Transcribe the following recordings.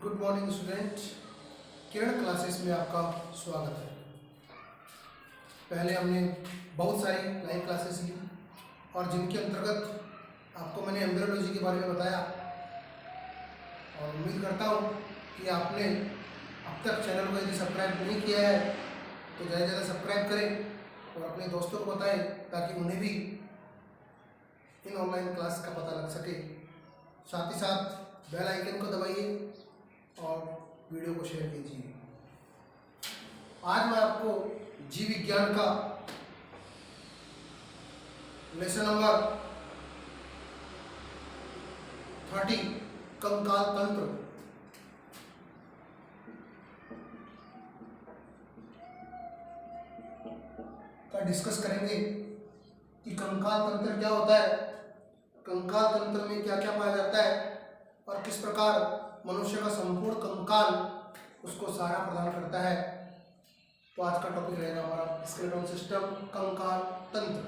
Good morning student. Kiran classes में आपका स्वागत है। पहले हमने बहुत सारी लाइव क्लासेस ली और जिनके अंतर्गत आपको मैंने एम्ब्रियोलॉजी के बारे में बताया और उम्मीद करता हूँ कि आपने अब तक चैनल को यदि सब्सक्राइब नहीं किया है तो ज़्यादा से ज़्यादा सब्सक्राइब करें और अपने दोस्तों को बताएं ताकि उन्हें भी इन ऑनलाइन क्लास का पता लग सके। साथ ही साथ बेल आइकन को दबाइए और वीडियो को शेयर कीजिए। आज मैं आपको जीव विज्ञान का लेसन नंबर 30 कंकाल तंत्र का डिस्कस करेंगे कि कंकाल तंत्र क्या होता है, कंकाल तंत्र में क्या क्या पाया जाता है और किस प्रकार मनुष्य का संपूर्ण कंकाल उसको सहारा प्रदान करता है। तो आज का टॉपिक रहेगा हमारा स्केलेटन सिस्टम, कंकाल तंत्र।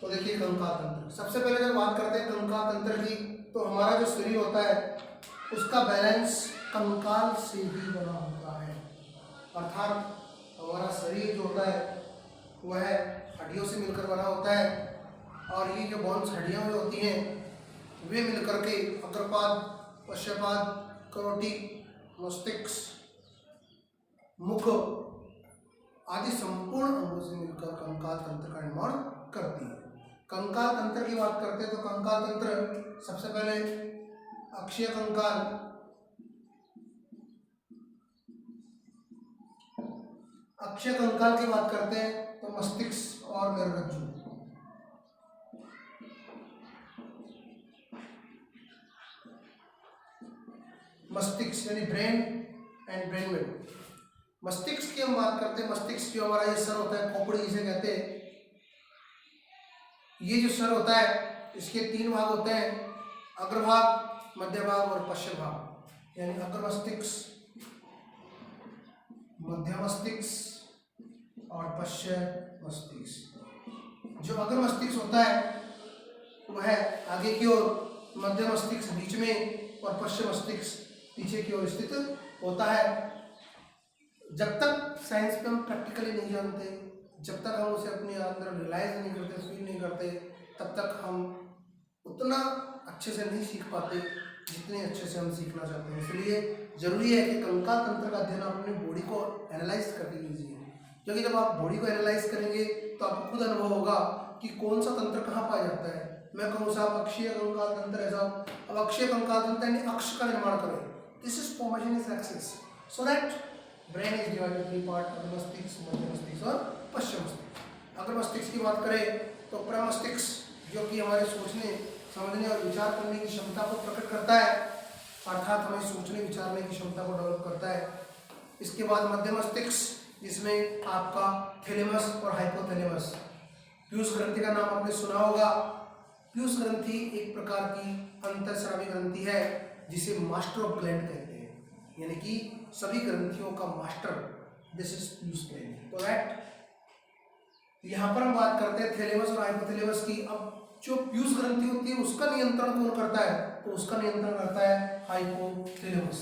तो देखिए कंकाल तंत्र, सबसे पहले जब बात करते हैं कंकाल तंत्र की तो हमारा जो शरीर होता है उसका बैलेंस कंकाल से ही बना होता है। अर्थात हमारा शरीर जो होता है वह हड्डियों से मिलकर बना होता है और ये जो बोन्स हड्डियाँ जो होती हैं वे मिलकर के अग्रपाद, पश्चपाद, करोटी, मस्तिष्क, मुख आदि संपूर्ण अंगों से मिलकर कंकाल तंत्र का निर्माण करती है। कंकाल तंत्र की बात करते हैं तो कंकाल तंत्र सबसे पहले अक्षीय कंकाल, अक्षीय कंकाल की बात करते हैं तो मस्तिष्क और मेरुरज्जु, मस्तिष्क यानी ब्रेन एंड ब्रेन वेव। मस्तिष्क की हम बात करते हैं, मस्तिष्क जो हमारा ये सर होता है, खोपड़ी जिसे कहते हैं, ये जो सर होता है इसके 3 भाग होते हैं, अग्रभाग, मध्य भाग और पश्चिम भाग। यानी अग्र मस्तिष्क, मध्य मस्तिष्क और पश्चिम मस्तिष्क। जो अग्र मस्तिष्क होता है वह आगे की ओर, मध्य मस्तिष्क बीच में और पश्चिम मस्तिष्क पीछे की ओर स्थित होता है। जब तक साइंस पे हम प्रैक्टिकली नहीं जानते, जब तक हम उसे अपने अंदर रियलाइज नहीं करते, फील नहीं करते, तब तक हम उतना अच्छे से नहीं सीख पाते जितने अच्छे से हम सीखना चाहते हैं। इसलिए जरूरी है कि कंकाल तंत्र का अध्ययन आप अपनी बॉडी को एनालाइज करके कीजिए, क्योंकि जब आप बॉडी को एनालाइज करेंगे तो आपको खुद अनुभव होगा कि कौन सा तंत्र कहाँ पाया जाता है। मैं कहूँ साहब अक्षीय कंकाल तंत्र है साहब, अब अक्षीय कंकाल तंत्र यानी अक्ष का निर्माण करें। This is homogeneous axis so that brain is divided in 3 part, अग्र मस्तिष्क, मध्य मस्तिष्क और पश्चिम मस्तिष्क। अग्र मस्तिष्क की बात करें तो प्रमस्तिष्क जो कि हमारे सोचने, समझने और विचार करने की क्षमता को प्रकट करता है, अर्थात हमें सोचने विचारने की क्षमता को डेवलप करता है। इसके बाद मध्य मस्तिष्क जिसमें आपका थैलेमस और हाइपोथैलेमस, पीयूष ग्रंथि का नाम आपने सुना होगा। पीयूष ग्रंथि एक प्रकार की अंतःस्रावी ग्रंथि है जिसे मास्टर ऑफ ग्लैंड कहते हैं, यानी कि सभी ग्रंथियों का master, this is Piyush gland. तो दैट यहाँ पर हम बात करते हैं थैलेमस और हाइपोथैलेमस की। अब जो पीयूष ग्रंथि होती है उसका नियंत्रण कौन करता है, तो उसका नियंत्रण करता है हाइपोथैलेमस,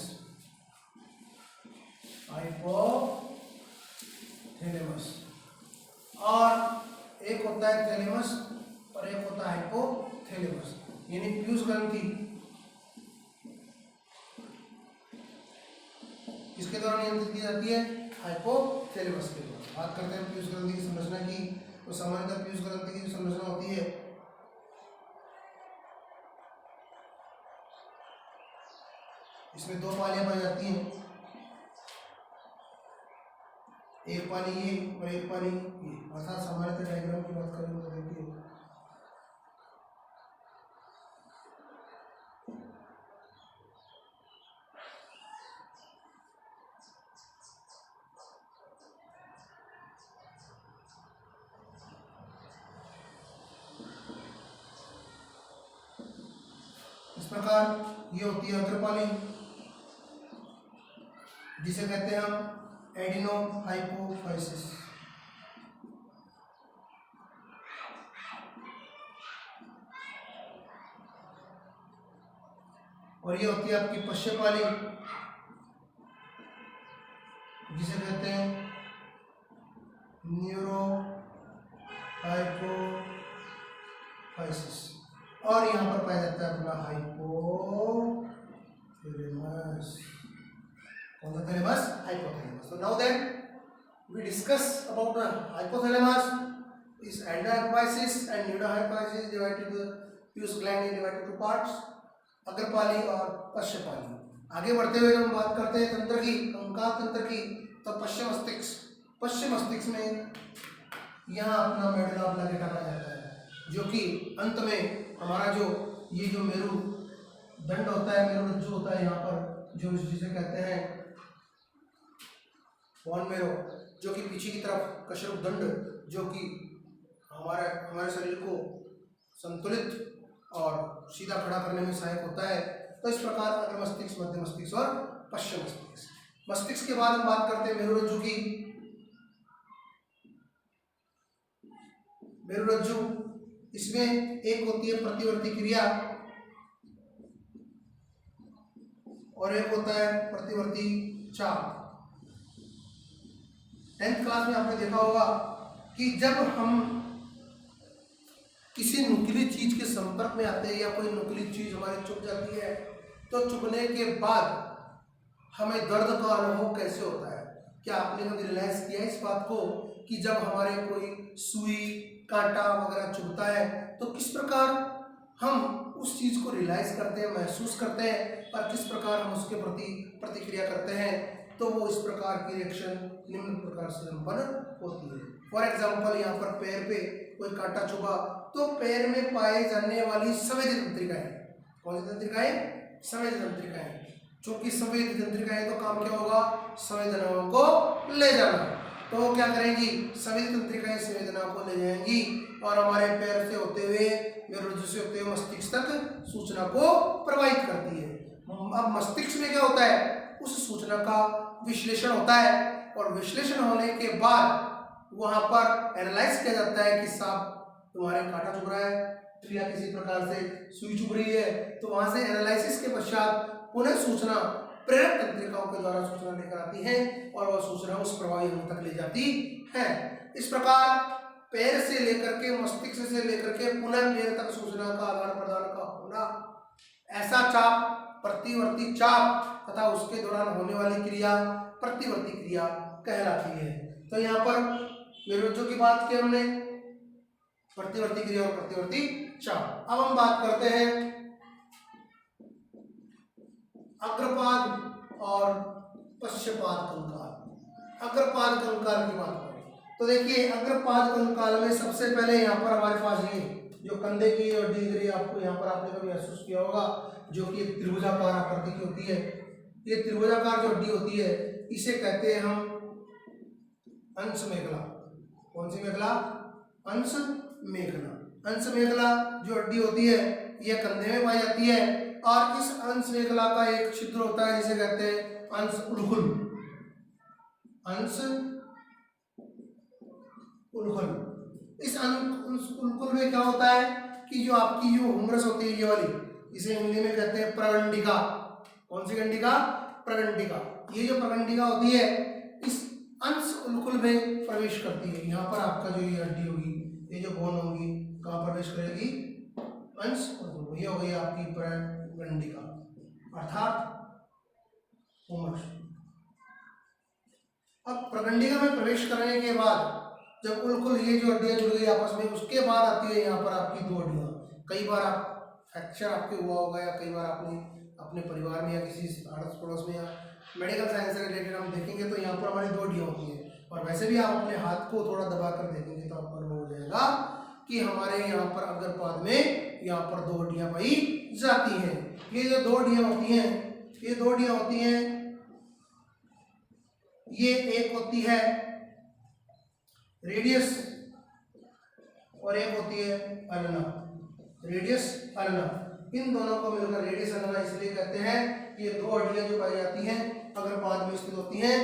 हाइपोथैलेमस। और एक होता है थैलेमस और एक होता है हाइपोथैलेमस। यानी पीयूष ग्रंथि किसके द्वारा नियंत्रित की जाती है, हाइपोथैलेमस के द्वारा। बात करते हैं पीयूष ग्रंथि की संरचना की, तो सामान्यतः पीयूष ग्रंथि की जो संरचना होती है इसमें 2 पालियां पाई जाती हैं, एक पाली ये और एक पाली ये। अर्थात सामान्यतः डायग्राम की बात करें तो देखिए इस प्रकार ये होती है अग्रपाली जिसे कहते हैं हम एडिनो हाइपोफाइसिस। और ये होती है आपकी पश्चपाली, जिसे कहते हैं न्यूरो हाइपोफाइसिस। और यहाँ पर पाया जाता है अपना हाइपोथैलेमस। कौन सा thalamus? Hypothalamus. So now that we discuss about the hypothalamus, is endohypophysis and neurohypophysis divided to pituitary gland is divided to parts, अग्रपाली और पश्चपाली। आगे बढ़ते हुए हम बात करते हैं तंत्र की, कंकाल तंत्र की। तो पश्च मस्तिष्क में यहाँ अपना मेडुला ऑब्लिंगेटा पाया जाता है, जो कि अंत में हमारा जो ये जो मेरुदंड होता है, मेरुरज्जु होता है यहाँ पर, जो जिसे कहते हैं बोन मेरो, जो कि पीछे की तरफ कशरुप दंड, जो कि हमारे शरीर को संतुलित और सीधा खड़ा करने में सहायक होता है। तो इस प्रकार अग्र मस्तिष्क, मध्य मस्तिष्क और पश्चिम मस्तिष्क। मस्तिष्क के बाद हम बात करते हैं मेरुरज्जु की। मेरुरज्जु, इसमें एक होती है प्रतिवर्ती क्रिया और एक होता है प्रतिवर्ती चाप। 10th क्लास में आपने देखा होगा कि जब हम किसी नुकीली चीज के संपर्क में आते हैं या कोई नुकीली चीज हमारे चुभ जाती है, तो चुभने के बाद हमें दर्द का अनुभव कैसे होता है? क्या आपने कभी रियलाइज किया इस बात को कि जब हमारे कोई सुई, कांटा वगैरह चुभता है तो किस प्रकार हम उस चीज को रियलाइज करते हैं, महसूस करते हैं, और किस प्रकार हम उसके प्रति प्रतिक्रिया करते हैं? तो वो इस प्रकार की रिएक्शन निम्न प्रकार से संपन्न होती है। फॉर एग्जाम्पल, यहाँ पर पैर पे कोई कांटा चुभा तो पैर में पाए जाने वाली संवेदी तंत्रिकाएं, कौन सी तंत्रिकाएं? संवेदी तंत्रिकाएं। चूंकि संवेदी तंत्रिकाएं तो काम क्या होगा? संवेदनाओं को ले जाना। तो क्या करेंगी? संवेदी तंत्रिकाएं संवेदनाओं को ले जाएंगी और हमारे पैर से होते हुए, मेरुरज्जु से होते हुए मस्तिष्क तक सूचना को प्रवाहित करती है। अब मस्तिष्क में क्या होता है? उस सूचना का विश्लेषण होता है और विश्लेषण होने के बाद वहां पर एनालाइज किया जाता है कि साहब तुम्हारे कांटा चुभ रहा है या किसी प्रकार से सुई चुभ रही है। तो वहां से एनालिसिस के पश्चात पुनः सूचना प्रेरक तंत्रिकाओं के द्वारा सूचना लेकर आती है और वह सूचना उस प्रभावी अंग तक ले जाती है। इस प्रकार पैर से लेकर के, मस्तिष्क से लेकर के पुनः पैर तक सूचना का आदान प्रदान का होना, ऐसा चाप प्रतिवर्ती चाप तथा उसके दौरान होने वाली क्रिया प्रतिवर्ती क्रिया कहलाती है। तो यहाँ पर मेरुरज्जु की बात की हमने, प्रतिवर्ती क्रिया और प्रतिवर्ती चाप। अब हम बात करते हैं अग्रपाद और पश्चपाद कंकाल। अग्रपाद कंकाल की बात करें तो देखिए, अग्रपाद कंकाल में सबसे पहले यहाँ पर हमारे पास ये जो कंधे की और डीगरी, आपको यहाँ पर आपने कभी महसूस किया होगा, जो कि एक त्रिभुजाकार आकृति की होती है। ये त्रिभुजाकार जो हड्डी होती है इसे कहते हैं हम अंश मेखला। कौन सी मेखला? अंश मेखला। अंश मेखला जो हड्डी होती है यह कंधे में पाई जाती है और इस अंश मेखला का एक छिद्र होता है जिसे कहते हैं अंश उल्कुल। अंश उल्कुल। इस अंश उल्कुल में क्या होता है कि जो आपकी जो हुमरस होती है ये वाली, इसे हिंदी में कहते हैं प्रगंडिका। कौन सी गंडिका? प्रगंडिका। ये जो प्रगंडिका होती है इस अंश उल्कुल में प्रवेश करती है। यहाँ पर आपका जो ये हड्डी होगी, ये जो बोन होगी, कहाँ प्रवेश करेगी? अंश उल्कुल। ये हो गई आपकी प्रगंडिका अर्थात हुमरस। अब प्रगंडिका में प्रवेश करने के बाद जब उल्कुल ये जो हड्डियां जुड़ गई आपस में, उसके बाद आती है यहाँ पर आपकी दो हड्डियां। कई बार आप फ्रैक्चर आपके हुआ होगा या कई बार आपने अपने परिवार में या किसी अड़ोस पड़ोस में या मेडिकल साइंस से रिलेटेड हम देखेंगे तो यहाँ पर हमारी दो हड्डियां होती हैं। और वैसे भी आप अपने हाथ को थोड़ा दबा कर देखेंगे तो आपको अनुभव हो जाएगा कि हमारे यहाँ पर अग्रपाद में यहाँ पर दो हड्डियां पाई जाती हैं। ये जो दो हड्डियां होती हैं, ये दो हड्डियां होती हैं, ये एक होती है रेडियस और एक होती है अल्ना। रेडियस अल्ना, इन दोनों को मिलकर रेडियस अल्ना इसलिए कहते हैं। ये दो हड्डियां जो पाई जाती हैं अग्रपाद में स्थित होती हैं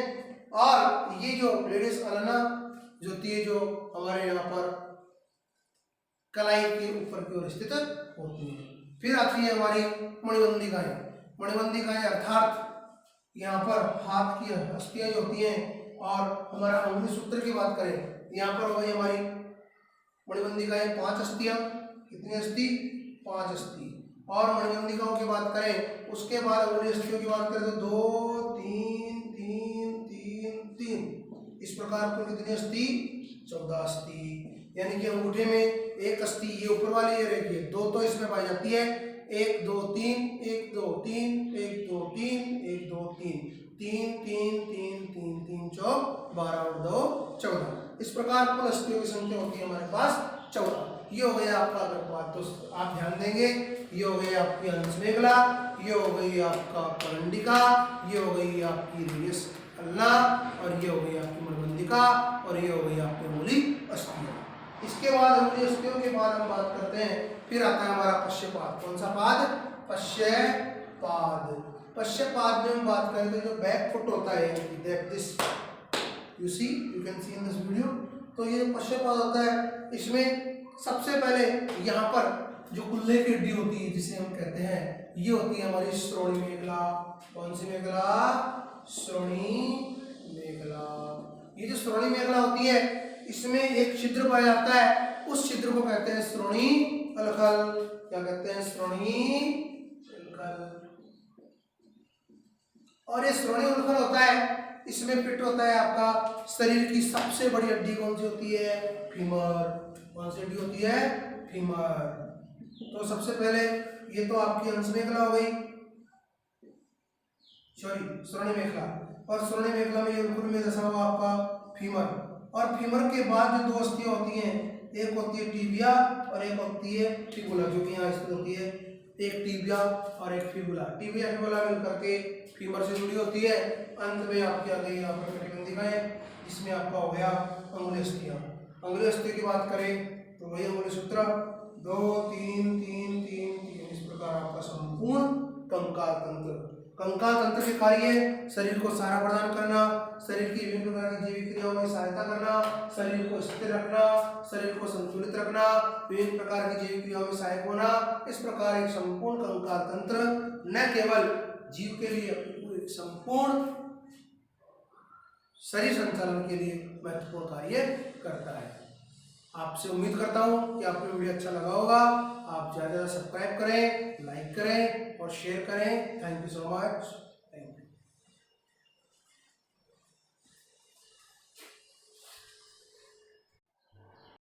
और ये जो रेडियस अल्ना जो होती है जो हमारे यहाँ पर कलाई के ऊपर की ओर स्थित होती है। फिर आती है हमारी मणिबंधिकाएं। मणिबंधिकाएं अर्थात यहाँ पर हाथ की अस्थियां जो होती हैं, और हमारा अंगुली सूत्र की बात करें, यहाँ पर वही हमारी मणिबंधिकाएं 5 अस्थियां, कितनी अस्थि? 5 अस्थि। और मणिबंधिकाओं की बात करें, उसके बाद अंगुली अस्थियों की बात करें तो 2 3 3 3 3, इस प्रकार कुल कितनी अस्थि? 14 अस्थि। यानी कि अंगूठे में एक अस्थि ये ऊपर वाली, ये देखिए 2 तो इसमें पाई जाती है, 1 2 3 1 2 3 1 2 3 1 2 3 3 3 3 3 3 4 12 और 2 14, इस प्रकार कुल अस्थियों की संख्या होती है हमारे पास 14। ये हो गया आपका गर्भपात। तो आप ध्यान देंगे, ये हो गई आपकी अंशमेखला, ये हो गई आपका करंडिका, ये हो गई आपकी रेडियस अल्ना, और ये हो गई आपकी मणिबंधिका, और ये हो गई आपकी अंगुली अस्थियां। इसके बाद अंगुली अस्थियों के बाद हम बात करते हैं, फिर आता है हमारा पश्चपाद। कौन सा पाद? पश्चपाद। पश्चपाद में हम बात करें तो जो बैक फुट होता है, this you see, you can see in this video. तो ये पश्चपाद होता है, इसमें सबसे पहले यहाँ पर जो कुल्ले की हड्डी होती है जिसे हम कहते हैं, ये होती है हमारी श्रोणी मेखला। कौन सी मेखला? श्रोणी मेखला। ये जो श्रोणी मेखला होती है, इसमें एक छिद्र पाया जाता है, उस छिद्र को कहते हैं श्रोणी अलखल। क्या कहते हैं? श्रोणी अलखल। और ये श्रोणी अलखल होता है, इसमें फिट होता है आपका शरीर की सबसे बड़ी हड्डी। कौन सी होती है? फीमर। कौन सी हड्डी होती है? फीमर। तो सबसे पहले ये तो आपकी अंशमेखला हो गई, सॉरी श्रोणी मेखला, और श्रोणी मेखला में ये उर्कुल में दशा हुआ आपका फीमर। और फीमर के बाद जो 2 अस्थियां होती हैं, एक होती है टिबिया और एक होती है फिबुला, जो कि यहाँ स्थित होती है। एक टिबिया और एक फिबुला, टिबिया फिबुला मिलकर के फीमर से जुड़ी होती है। अंत में आपकी आ गई यहाँ पर कटिबंधिकाएं, जिसमें आपका हो गया अंगुली अस्थियां। अंगुली अस्थियों की बात करें तो वही अंगुली सूत्र 2 3 3 3 3, इस प्रकार आपका संपूर्ण कंकाल तंत्र। कंकाल तंत्र के कार्य शरीर को सहारा प्रदान करना, शरीर की विभिन्न प्रकार की जैविक क्रियाओं में सहायता करना, शरीर को स्थिर रखना, शरीर को संतुलित रखना, विभिन्न प्रकार की जैविक क्रियाओं में सहायक होना। इस प्रकार एक संपूर्ण कंकाल तंत्र न केवल जीव के लिए, संपूर्ण शरीर संचालन के लिए महत्वपूर्ण कार्य करता है। आपसे उम्मीद करता हूँ कि आपको वीडियो अच्छा लगा होगा। आप ज़्यादा से ज़्यादा सब्सक्राइब करें, लाइक करें और शेयर करें। Thank you so much.